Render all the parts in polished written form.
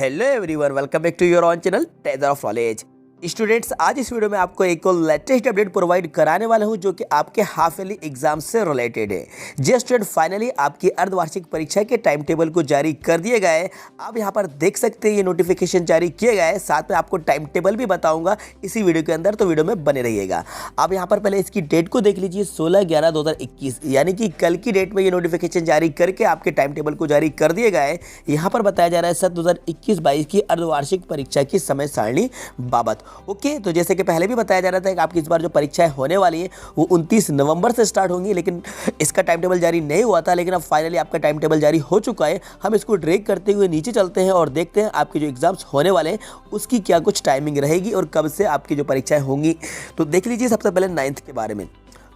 Hello everyone, welcome back to your own channel treasure of knowledge. Students, आज इस video में आपको एक लेटेस्ट अपडेट प्रोवाइड कराने वाला हूं जो कि आपके हाफ ईयरली एग्जाम से रिलेटेड है। जी स्टूडेंट, फाइनली आपकी अर्धवार्षिक परीक्षा के टाइम टेबल को जारी कर दिया गया है। आप यहां पर देख सकते हैं ये नोटिफिकेशन जारी किया गया है, साथ में आपको टाइम टेबल भी बताऊंगा इसी वीडियो के अंदर, तो वीडियो में बने रहिएगा। आप यहाँ पर पहले इसकी डेट को देख लीजिए, 16/11/2021 यानी कि कल की डेट में ये नोटिफिकेशन जारी करके आपके टाइम टेबल को जारी कर दिया गया है। यहाँ पर बताया जा रहा है सत्र 2021-22 की अर्धवार्षिक परीक्षा की समय सारणी बाबत। ओके, तो जैसे कि पहले भी बताया जा रहा था कि आपकी इस बार जो परीक्षाएं होने वाली है वो 29 नवंबर से स्टार्ट होंगी, लेकिन इसका टाइम टेबल जारी नहीं हुआ था, लेकिन अब फाइनली आपका टाइम टेबल जारी हो चुका है। हम इसको ड्रैग करते हुए नीचे चलते हैं और देखते हैं आपके जो एग्जाम्स होने वाले हैं उसकी क्या कुछ टाइमिंग रहेगी और कब से आपकी जो परीक्षाएं होंगी। तो देख लीजिए सबसे पहले 9th के बारे में।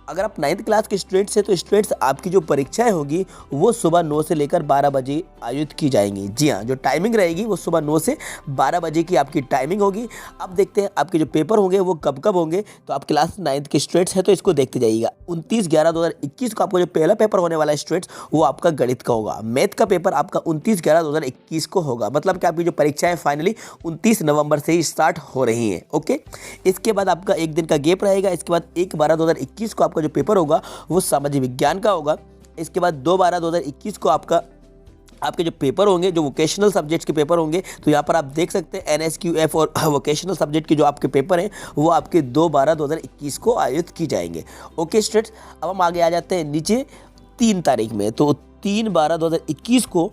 अगर आप 9th क्लास के स्टूडेंट्स हैं तो स्टूडेंट्स आपकी जो परीक्षाएं होगी वो सुबह 9 से लेकर 12 बजे आयोजित की जाएंगी। जी हाँ, जो टाइमिंग रहेगी वो सुबह 9 से 12 बजे की आपकी टाइमिंग होगी। अब देखते हैं आपके जो पेपर होंगे वो कब कब होंगे। तो आप क्लास 9th के स्टूडेंट्स हैं तो इसको देखते जाइएगा। 29/11/2021 को आपका जो पहला पेपर होने वाला है स्टूडेंट्स वो आपका गणित का होगा। मैथ का पेपर आपका 29/11/2021 को होगा, मतलब कि आपकी जो परीक्षाएं फाइनली 29 नवंबर से ही स्टार्ट हो रही हैं। ओके, इसके बाद आपका एक दिन का गैप रहेगा। इसके बाद 1/12/2021 को आपका जो पेपर होगा वो सामाजिक विज्ञान का होगा। इसके बाद 2/12/2021 को आपके जो पेपर होंगे, जो वोकेशनल सब्जेक्ट्स के पेपर होंगे, तो यहाँ पर आप देख सकते हैं NSQF और वोकेशनल सब्जेक्ट के जो आपके पेपर हैं वो आपके 2/12/2021 को आयोजित की जाएंगे। ओके स्टूडेंट्स, अब हम आगे आ जाते हैं नीचे 3 तारीख में। तो 3/12/2021 को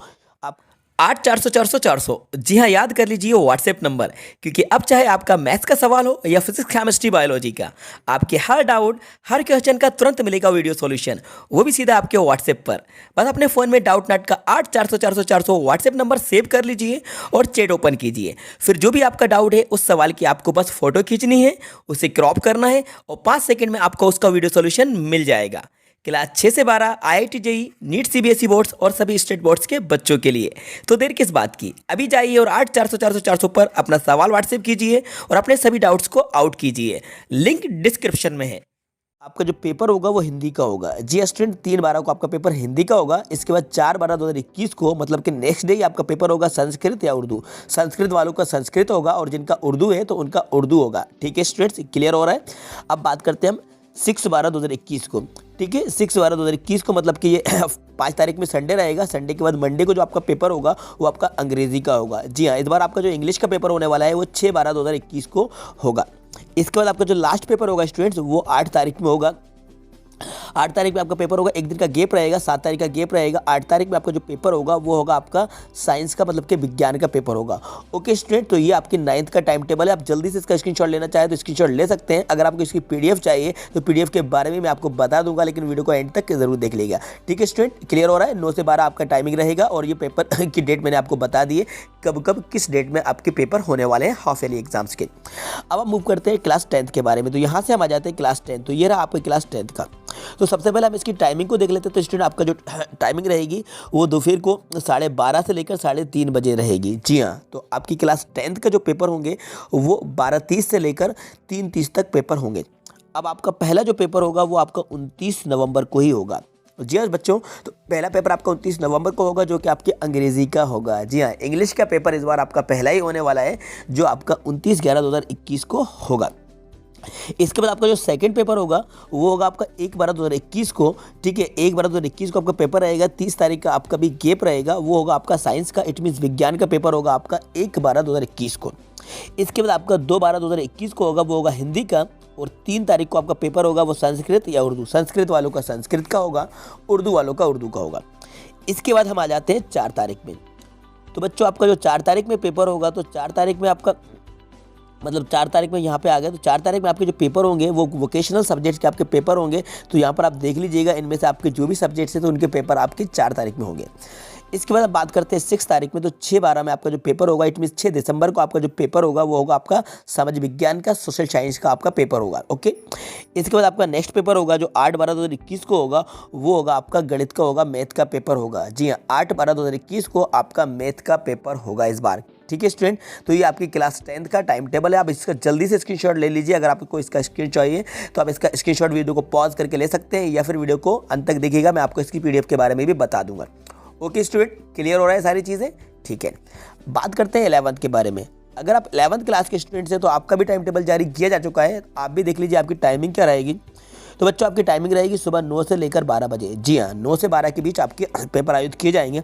8/400/400 जी हाँ, याद कर लीजिए व्हाट्सएप नंबर, क्योंकि अब चाहे आपका मैथ्स का सवाल हो या फिजिक्स केमिस्ट्री बायोलॉजी का, आपके हर डाउट हर क्वेश्चन का तुरंत मिलेगा वीडियो सॉल्यूशन, वो भी सीधा आपके व्हाट्सएप पर। बस अपने फ़ोन में डाउट नट का 8/400/400 व्हाट्सएप नंबर सेव कर लीजिए और चैट ओपन कीजिए। फिर जो भी आपका डाउट है उस सवाल की आपको बस फोटो खींचनी है, उसे क्रॉप करना है और 5 सेकेंड में आपको उसका वीडियो सॉल्यूशन मिल जाएगा। क्लास 6 से 12 IIT JEE NEET CBSE boards और सभी स्टेट बोर्ड्स के बच्चों के लिए। तो देर किस बात की, अभी जाइए और 8/400/400 पर अपना सवाल व्हाट्सएप कीजिए और अपने सभी डाउट्स को आउट कीजिए। लिंक डिस्क्रिप्शन में है। आपका जो पेपर होगा वो हिंदी का होगा। जी स्टूडेंट, 3/12 को आपका पेपर हिंदी का होगा। इसके बाद 4/12/2021 को, मतलब कि नेक्स्ट डे ही आपका पेपर होगा संस्कृत या उर्दू। संस्कृत वालों का संस्कृत होगा और जिनका उर्दू है तो उनका उर्दू होगा। ठीक है स्टूडेंट्स, क्लियर हो रहा है। अब बात करते हैं हम 6/12/2021 को। ठीक है, 6/12/2021 को, मतलब कि ये 5 तारीख में संडे रहेगा। संडे के बाद मंडे को जो आपका पेपर होगा वो आपका अंग्रेजी का होगा। जी हाँ, इस बार आपका जो इंग्लिश का पेपर होने वाला है वो 6/12/2021 को होगा। इसके बाद आपका जो लास्ट पेपर होगा स्टूडेंट्स वो 8 तारीख में होगा। 8 तारीख में आपका पेपर होगा, एक दिन का गैप रहेगा, 7 तारीख का गैप रहेगा। 8 तारीख में आपका जो पेपर होगा वो होगा आपका साइंस का, मतलब कि विज्ञान का पेपर होगा। ओके स्टूडेंट, तो ये आपकी 9th का टाइम टेबल है। आप जल्दी से इसका स्क्रीनशॉट लेना चाहें तो स्क्रीनशॉट ले सकते हैं। अगर आपको इसकी PDF चाहिए तो PDF के बारे में मैं आपको बता दूंगा, लेकिन वीडियो को एंड तक जरूर देख लीजिएगा। ठीक है स्टूडेंट, क्लियर हो रहा है। 9 से 12 आपका टाइमिंग रहेगा और ये पेपर की डेट मैंने आपको बता दी है, कब कब किस डेट में आपके पेपर होने वाले हैं हाफ ईयरली एग्जाम्स के। अब हम मूव करते हैं क्लास 10th के बारे में। तो यहाँ से हम आ जाते हैं क्लास 10। तो ये रहा आपके क्लास 10th का। तो सबसे पहले हम इसकी टाइमिंग को देख लेते हैं। तो स्टूडेंट, आपका जो टाइमिंग रहेगी वो दोपहर को 12:30 से लेकर 3:30 बजे रहेगी। जी हाँ, तो आपकी क्लास 10th का जो पेपर होंगे वो 12:30 से लेकर 3:30 तक पेपर होंगे। अब आपका पहला जो पेपर होगा वो आपका 29 नवंबर को ही होगा। जी हाँ बच्चों, तो पहला पेपर आपका 29 नवंबर को होगा जो कि आपके अंग्रेजी का होगा। जी हाँ, इंग्लिश का पेपर इस बार आपका पहला ही होने वाला है जो आपका 29/11/2021 को होगा। इसके बाद आपका जो सेकंड पेपर होगा वो होगा आपका 1/12/2021 को। ठीक है, 1/12/2021 को आपका पेपर रहेगा। 30 तारीख का आपका भी गैप रहेगा, वो होगा आपका साइंस का, इट मीन्स विज्ञान का पेपर होगा आपका 1/12/2021 को। इसके बाद आपका 2/12/2021 को होगा, वो होगा हिंदी का। और 3 तारीख को आपका पेपर होगा वो संस्कृत या उर्दू। संस्कृत वालों का संस्कृत का होगा, उर्दू वालों का उर्दू का होगा। इसके बाद हम आ जाते हैं 4 तारीख में। तो बच्चों, आपका जो 4 तारीख में पेपर होगा तो 4 तारीख में आपका, मतलब 4 तारीख में यहाँ पे आ गए। तो 4 तारीख में आपके जो पेपर होंगे वो वोकेशनल सब्जेक्ट्स के आपके पेपर होंगे। तो यहाँ पर आप देख लीजिएगा, इनमें से आपके जो भी सब्जेक्ट्स हैं तो उनके पेपर आपके 4 तारीख में होंगे। इसके बाद आप बात करते हैं 6 तारीख में। तो 6/12 में आपका जो पेपर होगा, इट मीन्स 6 दिसंबर को आपका जो पेपर होगा वो होगा आपका समाज विज्ञान का, सोशल साइंस का आपका पेपर होगा। ओके, इसके बाद आपका नेक्स्ट पेपर होगा जो 8/12/2021 को होगा, वो होगा आपका गणित का होगा, मैथ का पेपर होगा। जी हाँ, 8/12/2021 को आपका मैथ का पेपर होगा इस बार। ठीक है स्टूडेंट, तो ये आपकी क्लास 10th का टाइम टेबल है। आप इसका जल्दी से स्क्रीनशॉट ले लीजिए। अगर आपको इसका स्क्रीन चाहिए तो आप इसका स्क्रीनशॉट वीडियो को पॉज करके ले सकते हैं या फिर वीडियो को अंत तक देखिएगा, मैं आपको इसकी PDF के बारे में भी बता दूंगा। ओके स्टूडेंट, क्लियर हो रहा है सारी चीज़ें। ठीक है, बात करते हैं 11th के बारे में। अगर आप 11th क्लास के स्टूडेंट्स हैं तो आपका भी टाइम टेबल जारी किया जा चुका है। आप भी देख लीजिए आपकी टाइमिंग क्या रहेगी। तो बच्चों आपकी टाइमिंग रहेगी सुबह 9 से लेकर 12 बजे। जी हाँ, 9 से 12 के बीच आपके पेपर आयोजित किए जाएंगे।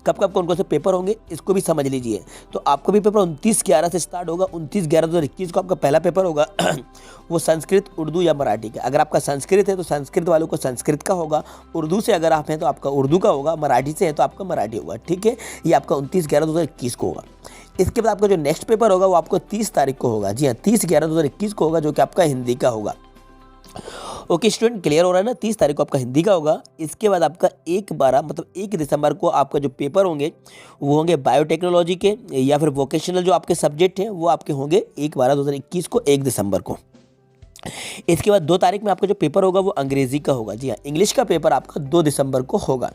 कब कब कौन कौन से पेपर होंगे इसको भी समझ लीजिए। तो आपका भी पेपर 29/11 से स्टार्ट होगा। 29/11/2021 को आपका पहला पेपर होगा वो संस्कृत, उर्दू या मराठी का। अगर आपका संस्कृत है तो संस्कृत वालों को संस्कृत का होगा, उर्दू से अगर आप हैं तो आपका उर्दू का होगा, मराठी से है तो आपका मराठी होगा। ठीक है, ये आपका 29/11/2021 को होगा। इसके बाद आपका जो नेक्स्ट पेपर होगा वो आपको 30 तारीख को होगा। जी हाँ, 30/11/2021 को होगा, जो कि आपका हिंदी का होगा। ओके स्टूडेंट, क्लियर हो रहा है ना। 30 तारीख को आपका हिंदी का होगा। इसके बाद आपका 1/12 मतलब 1 दिसंबर को आपका जो पेपर होंगे वो होंगे बायोटेक्नोलॉजी के या फिर वोकेशनल जो आपके सब्जेक्ट हैं वो आपके होंगे 1/12/2021 को 1 दिसंबर को। इसके बाद 2 तारीख में आपका जो पेपर होगा वो अंग्रेजी का होगा। जी हाँ, इंग्लिश का पेपर आपका 2 दिसंबर को होगा।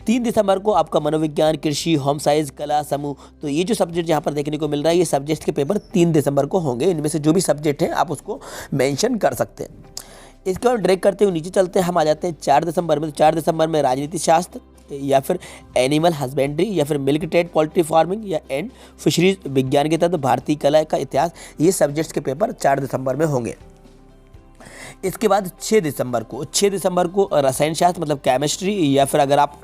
3 दिसंबर को आपका मनोविज्ञान, कृषि, होम साइंस, कला, समूह, तो ये जो सब्जेक्ट यहाँ पर देखने को मिल रहा है ये सब्जेक्ट के पेपर 3 दिसंबर को होंगे। इनमें से जो भी सब्जेक्ट है आप उसको मेंशन कर सकते हैं। इसके बाद ड्रैग करते हुए नीचे चलते हैं, हम आ जाते हैं 4 दिसंबर में। तो 4 दिसंबर में राजनीति शास्त्र या फिर एनिमल हस्बेंड्री या फिर मिल्क ट्रेड, पोल्ट्री फार्मिंग या एंड फिशरीज, विज्ञान के तत्व, भारतीय कला का इतिहास, ये सब्जेक्ट्स के पेपर 4 दिसंबर में होंगे। इसके बाद 6 दिसंबर को रसायन शास्त्र मतलब केमिस्ट्री या फिर अगर आप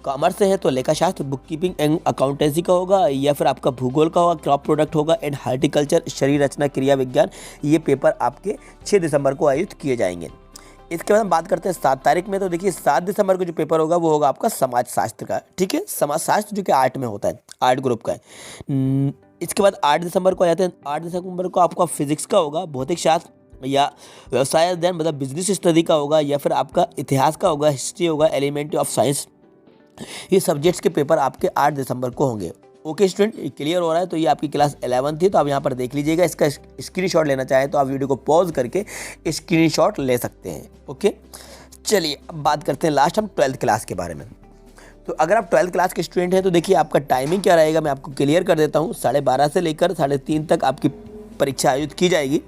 कॉमर्स से है तो लेखा शास्त्र, बुक कीपिंग एंड अकाउंटेंसी का होगा, या फिर आपका भूगोल का होगा, क्रॉप प्रोडक्ट होगा एंड हार्टिकल्चर, शरीर रचना, क्रिया विज्ञान, ये पेपर आपके 6 दिसंबर को आयोजित किए जाएंगे। इसके बाद हम बात करते हैं 7 तारीख में। तो देखिए 7 दिसंबर को जो पेपर होगा वो होगा आपका समाज शास्त्र का। ठीक है, समाज शास्त्र जो कि आर्ट में होता है, आर्ट ग्रुप का है। इसके बाद 8 दिसंबर को आ जाते हैं। 8 दिसंबर को आपका फिजिक्स का होगा, भौतिक शास्त्र या व्यवसाय अध्ययन मतलब बिजनेस स्टडी का होगा, या फिर आपका इतिहास का होगा, हिस्ट्री होगा, एलिमेंट्री ऑफ साइंस, ये सब्जेक्ट्स के पेपर आपके 8 दिसंबर को होंगे। ओके स्टूडेंट, क्लियर हो रहा है। तो ये आपकी क्लास 11 थी, तो आप यहाँ पर देख लीजिएगा। इसका स्क्रीनशॉट लेना चाहें तो आप वीडियो को पॉज करके स्क्रीनशॉट ले सकते हैं। ओके, चलिए अब बात करते हैं लास्ट हम 12th क्लास के बारे में। तो अगर आप 12th क्लास के स्टूडेंट हैं तो देखिए आपका टाइमिंग क्या रहेगा, मैं आपको क्लियर कर देता हूँ। 12:30 से लेकर 3:30 तक आपकी परीक्षा आयोजित की जाएगी।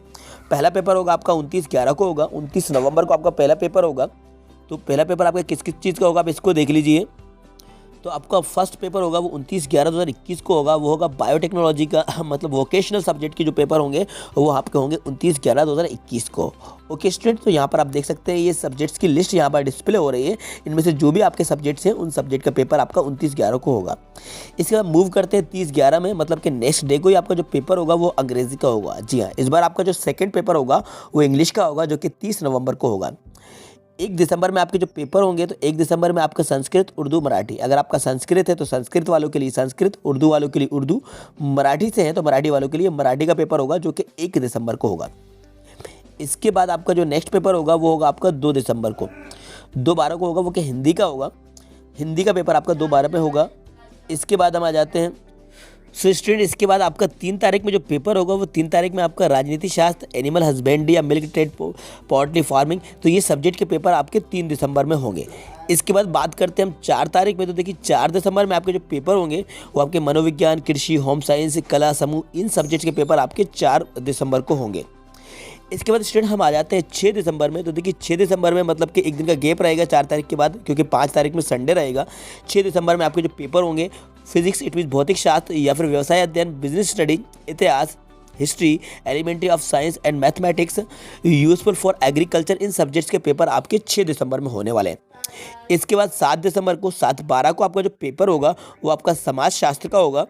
पहला पेपर होगा आपका 29/11 को होगा। 29 नवंबर को आपका पहला पेपर होगा। तो पहला पेपर आपका किस किस चीज़ का होगा आप इसको देख लीजिए। तो आपका फर्स्ट पेपर होगा वो 29/11/2021 को होगा, वो होगा बायोटेक्नोलॉजी का मतलब वोकेशनल सब्जेक्ट के जो पेपर होंगे वो आपके होंगे 29/11/2021 को। ओके स्टूडेंट, तो यहाँ पर आप देख सकते हैं ये सब्जेक्ट्स की लिस्ट यहाँ पर डिस्प्ले हो रही है। इनमें से जो भी आपके सब्जेक्ट्स हैं उन सब्जेक्ट का पेपर आपका 29/11 को होगा। इसके बाद मूव करते हैं 30/11 में, मतलब कि नेक्स्ट डे को ही आपका जो पेपर होगा वो अंग्रेजी का होगा। जी हाँ, इस बार आपका जो सेकेंड पेपर होगा वो इंग्लिश का होगा, जो कि 30 नवंबर को होगा। 1 दिसंबर में आपके जो पेपर होंगे तो 1 दिसंबर में आपका संस्कृत, उर्दू, मराठी। अगर आपका संस्कृत है तो संस्कृत वालों के लिए संस्कृत, उर्दू वालों के लिए उर्दू, मराठी से है तो मराठी वालों के लिए मराठी का पेपर होगा, जो कि 1 दिसंबर को होगा। इसके बाद आपका जो नेक्स्ट पेपर होगा वो होगा आपका 2 दिसंबर को। 2/12 को होगा, वो कि हिंदी का होगा। हिंदी का पेपर आपका 2/12 में होगा। इसके बाद हम आ जाते हैं स्टूडेंट, इसके बाद आपका 3 तारीख में जो पेपर होगा वो 3 तारीख में आपका राजनीति शास्त्र, एनिमल हस्बेंड्री या मिल्क ट्रेड, पोल्ट्री फार्मिंग, तो ये सब्जेक्ट के पेपर आपके 3 दिसंबर में होंगे। इसके बाद बात करते हैं हम 4 तारीख में। तो देखिए 4 दिसंबर में आपके जो पेपर होंगे वो आपके मनोविज्ञान, कृषि, होम साइंस, कला, समूह, इन सब्जेक्ट के पेपर आपके 4 दिसंबर को होंगे। इसके बाद स्टूडेंट हम आ जाते हैं 6 दिसंबर में। तो देखिए 6 दिसंबर में मतलब कि एक दिन का गैप रहेगा 4 तारीख के बाद, क्योंकि 5 तारीख में संडे रहेगा। 6 दिसंबर में आपके जो पेपर होंगे फिजिक्स इट मीन भौतिक शास्त्र या फिर व्यवसाय अध्ययन, बिजनेस स्टडी, इतिहास, history, elementary of science and mathematics, useful for agriculture, इन सब्जेक्ट्स के पेपर आपके 6 दिसंबर में होने वाले हैं। इसके बाद 7 दिसंबर को 7/12 को आपका जो पेपर होगा वो आपका समाज शास्त्र का होगा।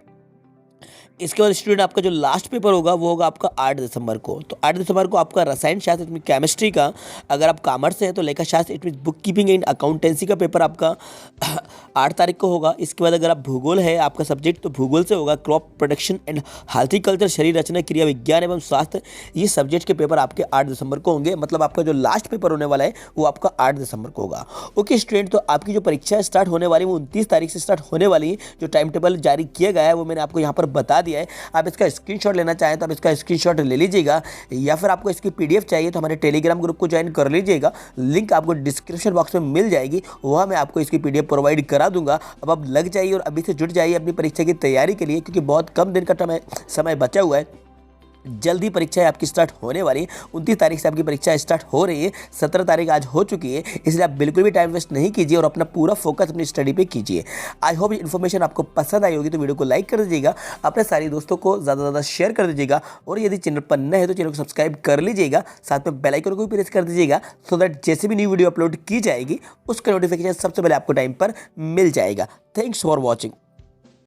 इसके बाद स्टूडेंट आपका जो लास्ट पेपर होगा वो होगा आपका 8 दिसंबर को। तो 8 दिसंबर को आपका रसायन शास्त्र इट मीन केमिस्ट्री का, अगर आप कॉमर्स से हैं तो लेखा शास्त्र it mean book keeping and accountancy का पेपर आपका 8 तारीख को होगा। इसके बाद अगर आप भूगोल है आपका सब्जेक्ट तो भूगोल से होगा, क्रॉप प्रोडक्शन एंड हार्टिकल्चर, शरीर रचना, क्रिया विज्ञान एवं स्वास्थ्य, ये सब्जेक्ट के पेपर आपके 8 दिसंबर को होंगे। मतलब आपका जो लास्ट पेपर होने वाला है वो आपका 8 दिसंबर को होगा। ओके स्टूडेंट, तो आपकी जो परीक्षा स्टार्ट होने वाली है वो 29 तारीख से स्टार्ट होने वाली है। जो टाइम टेबल जारी किया गया है वो मैंने आपको यहाँ पर बता दिया है। आप इसका स्क्रीनशॉट लेना चाहें तो आप इसका स्क्रीनशॉट ले लीजिएगा, या फिर आपको इसकी पीडीएफ चाहिए तो हमारे टेलीग्राम ग्रुप को ज्वाइन कर लीजिएगा। लिंक आपको डिस्क्रिप्शन बॉक्स में मिल जाएगी, वहाँ मैं आपको इसकी पीडीएफ प्रोवाइड करा दूंगा। अब आप लग जाइए और अभी से जुट जाइए अपनी परीक्षा की तैयारी के लिए, क्योंकि बहुत कम दिन का समय बचा हुआ है। जल्दी परीक्षाएं आपकी स्टार्ट होने वाली है। 29 तारीख से आपकी परीक्षा स्टार्ट हो रही है, 17 तारीख आज हो चुकी है, इसलिए आप बिल्कुल भी टाइम वेस्ट नहीं कीजिए और अपना पूरा फोकस अपनी स्टडी पे कीजिए। आई होप ये इन्फॉर्मेशन आपको पसंद आई होगी, तो वीडियो को लाइक कर दीजिएगा, अपने सारे दोस्तों को ज़्यादा से ज़्यादा शेयर कर दीजिएगा और यदि चैनल पर नए है तो चैनल को सब्सक्राइब कर लीजिएगा, साथ में बेल आइकन को भी प्रेस कर दीजिएगा, सो दैट जैसे भी न्यू वीडियो अपलोड की जाएगी उसका नोटिफिकेशन सबसे पहले आपको टाइम पर मिल जाएगा। Thanks for watching.